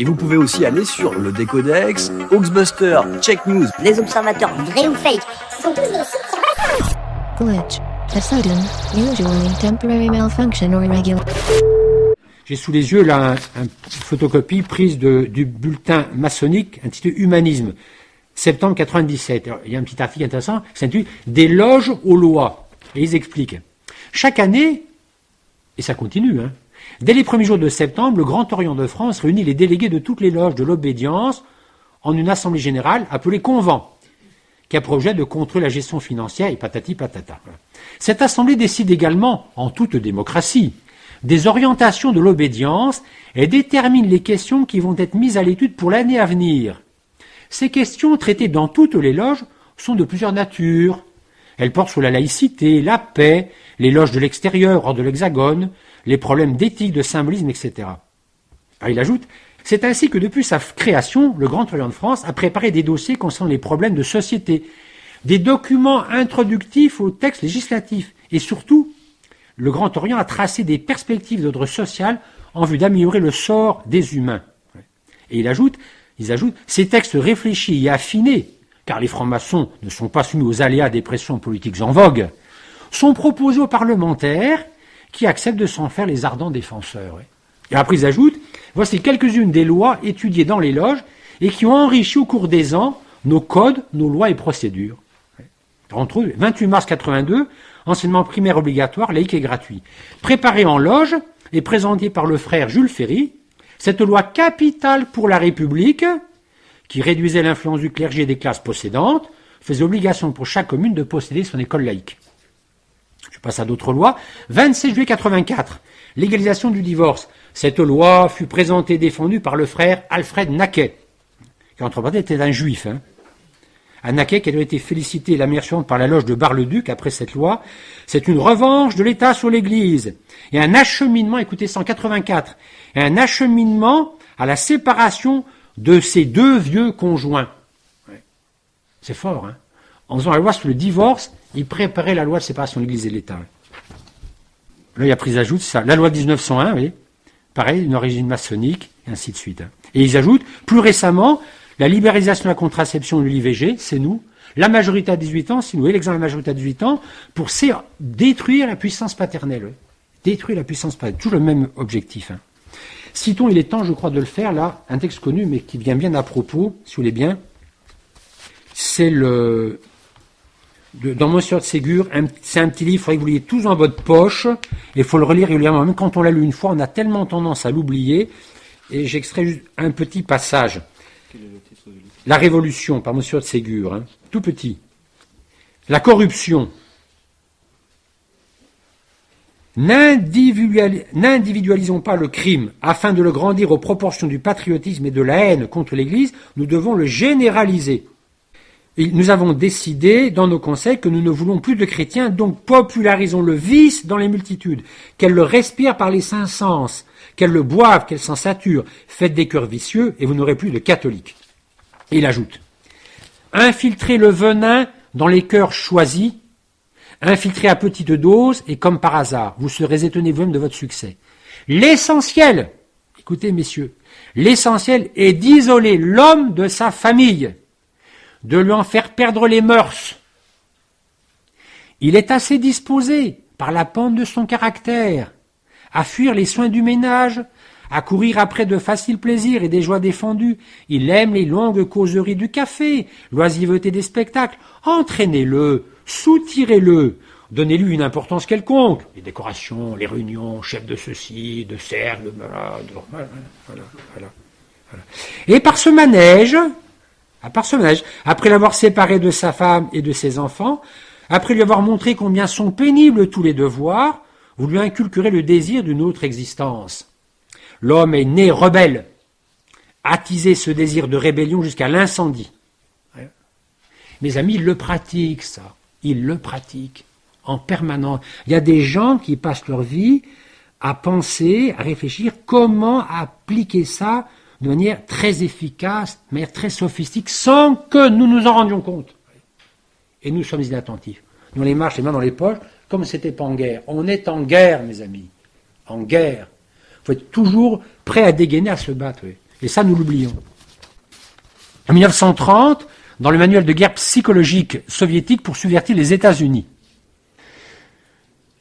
Et vous pouvez aussi aller sur le Décodex, Hoaxbuster, Check News. Les observateurs vrais ou fake, ce sont tous des sites sur Glitch. A sudden, usually temporary malfunction or irregular. J'ai sous les yeux là une photocopie prise du bulletin maçonnique intitulé Humanisme, septembre 97. Alors, il y a un petit article intéressant qui s'intitule Des loges aux lois. Et ils expliquent. Chaque année, et ça continue, dès les premiers jours de septembre, le Grand Orient de France réunit les délégués de toutes les loges de l'obédience en une assemblée générale appelée convent, qui a pour objet de contrôler la gestion financière et patati patata. Cette assemblée décide également, en toute démocratie, des orientations de l'obédience et détermine les questions qui vont être mises à l'étude pour l'année à venir. Ces questions, traitées dans toutes les loges, sont de plusieurs natures. Elles portent sur la laïcité, la paix, les loges de l'extérieur, hors de l'hexagone, les problèmes d'éthique, de symbolisme, etc. Alors, il ajoute, c'est ainsi que depuis sa création, le Grand Orient de France a préparé des dossiers concernant les problèmes de société, des documents introductifs aux textes législatifs, et surtout, le Grand Orient a tracé des perspectives d'ordre social en vue d'améliorer le sort des humains. Et ils ajoutent, ces textes réfléchis et affinés, car les francs-maçons ne sont pas soumis aux aléas des pressions politiques en vogue, sont proposés aux parlementaires qui acceptent de s'en faire les ardents défenseurs. Et après ils ajoutent, voici quelques-unes des lois étudiées dans les loges et qui ont enrichi au cours des ans nos codes, nos lois et procédures. Entre eux, 28 mars 82, enseignement primaire obligatoire, laïque et gratuit. Préparé en loge et présenté par le frère Jules Ferry, cette loi capitale pour la République, qui réduisait l'influence du clergé et des classes possédantes, faisait obligation pour chaque commune de posséder son école laïque. Je passe à d'autres lois. 27 juillet 84, légalisation du divorce. Cette loi fut présentée et défendue par le frère Alfred Naquet, qui entre parenthèses était un juif. Un Naquet qui a été félicité la manière suivante par la loge de Bar-le-Duc après cette loi. C'est une revanche de l'État sur l'Église. Et un acheminement, écoutez 184, et un acheminement à la séparation de ces deux vieux conjoints. C'est fort, En faisant la loi sur le divorce, il préparait la loi de séparation de l'Église et de l'État. Là, il y a pris ajout, ça. La loi de 1901, vous voyez, pareil, une origine maçonnique, et ainsi de suite. Et ils ajoutent, plus récemment, la libéralisation de la contraception de l'IVG, c'est nous. La majorité à 18 ans, c'est nous. Et l'examen de la majorité à 18 ans, pour détruire la puissance paternelle. Détruire la puissance paternelle. Toujours le même objectif. Citons, il est temps, je crois, de le faire, là, un texte connu, mais qui vient bien à propos, si vous voulez bien. C'est dans Monsieur de Ségur, c'est un petit livre, il faudrait que vous l'ayez tous dans votre poche, et il faut le relire régulièrement. Même quand on l'a lu une fois, on a tellement tendance à l'oublier, et j'extrais juste un petit passage. Quel est le titre du livre ? La Révolution, par Monsieur de Ségur, tout petit. La corruption. N'individualisons pas le crime afin de le grandir aux proportions du patriotisme et de la haine contre l'Église, nous devons le généraliser. Et nous avons décidé dans nos conseils que nous ne voulons plus de chrétiens, donc popularisons le vice dans les multitudes, qu'elles le respirent par les cinq sens, qu'elles le boivent, qu'elles s'en saturent, faites des cœurs vicieux et vous n'aurez plus de catholiques. Et il ajoute, infiltrez le venin dans les cœurs choisis, infiltrez à petite dose et comme par hasard, vous serez étonnés vous-même de votre succès. L'essentiel, écoutez messieurs, l'essentiel est d'isoler l'homme de sa famille, de lui en faire perdre les mœurs. Il est assez disposé, par la pente de son caractère, à fuir les soins du ménage, à courir après de faciles plaisirs et des joies défendues. Il aime les longues causeries du café, l'oisiveté des spectacles. Entraînez-le, soutirez-le, donnez-lui une importance quelconque. Les décorations, les réunions, chef de ceci, de cercle, voilà. Et par ce manège, après l'avoir séparé de sa femme et de ses enfants, après lui avoir montré combien sont pénibles tous les devoirs, vous lui inculquerez le désir d'une autre existence. L'homme est né rebelle. Attisez ce désir de rébellion jusqu'à l'incendie. Mes amis, ils le pratiquent, ça. Ils le pratiquent en permanence. Il y a des gens qui passent leur vie à penser, à réfléchir comment appliquer ça de manière très efficace, de manière très sophistique, sans que nous nous en rendions compte. Et nous sommes inattentifs. Nous, on les marche les mains dans les poches, comme si c'était pas en guerre. On est en guerre, mes amis. En guerre. Il faut être toujours prêt à dégainer, à se battre. Oui. Et ça, nous l'oublions. En 1930, dans le manuel de guerre psychologique soviétique pour subvertir les États-Unis.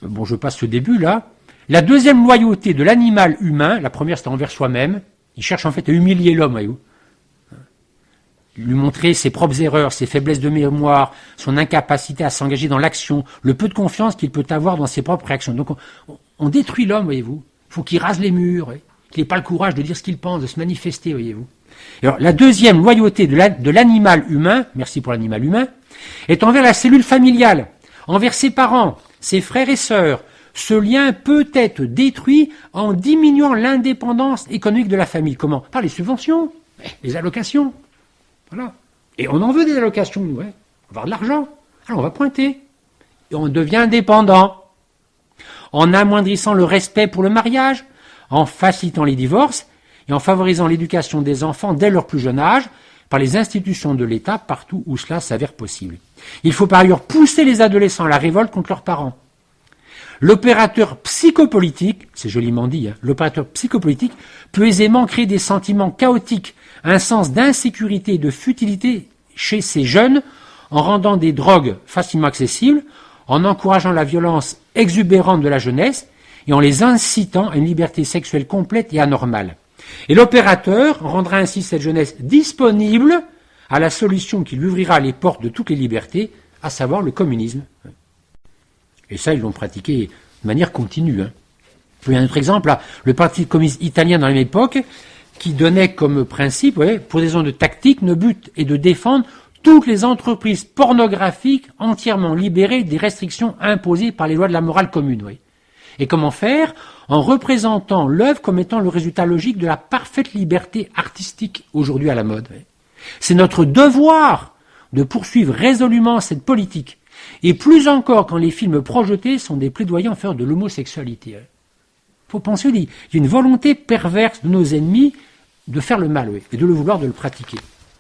Bon, je passe ce début là. La deuxième loyauté de l'animal humain, la première c'était envers soi-même, il cherche en fait à humilier l'homme, voyez-vous. Lui montrer ses propres erreurs, ses faiblesses de mémoire, son incapacité à s'engager dans l'action, le peu de confiance qu'il peut avoir dans ses propres réactions. Donc on détruit l'homme, voyez-vous. Il faut qu'il rase les murs, voyez, qu'il n'ait pas le courage de dire ce qu'il pense, de se manifester, voyez-vous. Alors, la deuxième loyauté de l'animal humain, merci pour l'animal humain, est envers la cellule familiale, envers ses parents, ses frères et sœurs. Ce lien peut être détruit en diminuant l'indépendance économique de la famille. Comment? Par les subventions, les allocations. Voilà. Et on en veut des allocations, nous, ouais. On va avoir de l'argent. Alors on va pointer. Et on devient indépendant. En amoindrissant le respect pour le mariage, en facilitant les divorces et en favorisant l'éducation des enfants dès leur plus jeune âge par les institutions de l'État partout où cela s'avère possible. Il faut par ailleurs pousser les adolescents à la révolte contre leurs parents. L'opérateur psychopolitique, c'est joliment dit, hein, l'opérateur psychopolitique peut aisément créer des sentiments chaotiques, un sens d'insécurité et de futilité chez ces jeunes en rendant des drogues facilement accessibles, en encourageant la violence exubérante de la jeunesse et en les incitant à une liberté sexuelle complète et anormale. Et l'opérateur rendra ainsi cette jeunesse disponible à la solution qui lui ouvrira les portes de toutes les libertés, à savoir le communisme. Et ça, ils l'ont pratiqué de manière continue. Hein. Il y a un autre exemple, là, le Parti communiste italien dans la même époque, qui donnait comme principe, pour des raisons de tactique, le but est de défendre toutes les entreprises pornographiques entièrement libérées des restrictions imposées par les lois de la morale commune. Oui. Et comment faire? En représentant l'œuvre comme étant le résultat logique de la parfaite liberté artistique aujourd'hui à la mode. Oui. C'est notre devoir de poursuivre résolument cette politique. Et plus encore quand les films projetés sont des plaidoyers en faveur de l'homosexualité. Il faut penser qu'il y a une volonté perverse de nos ennemis de faire le mal, oui, et de le vouloir de le pratiquer.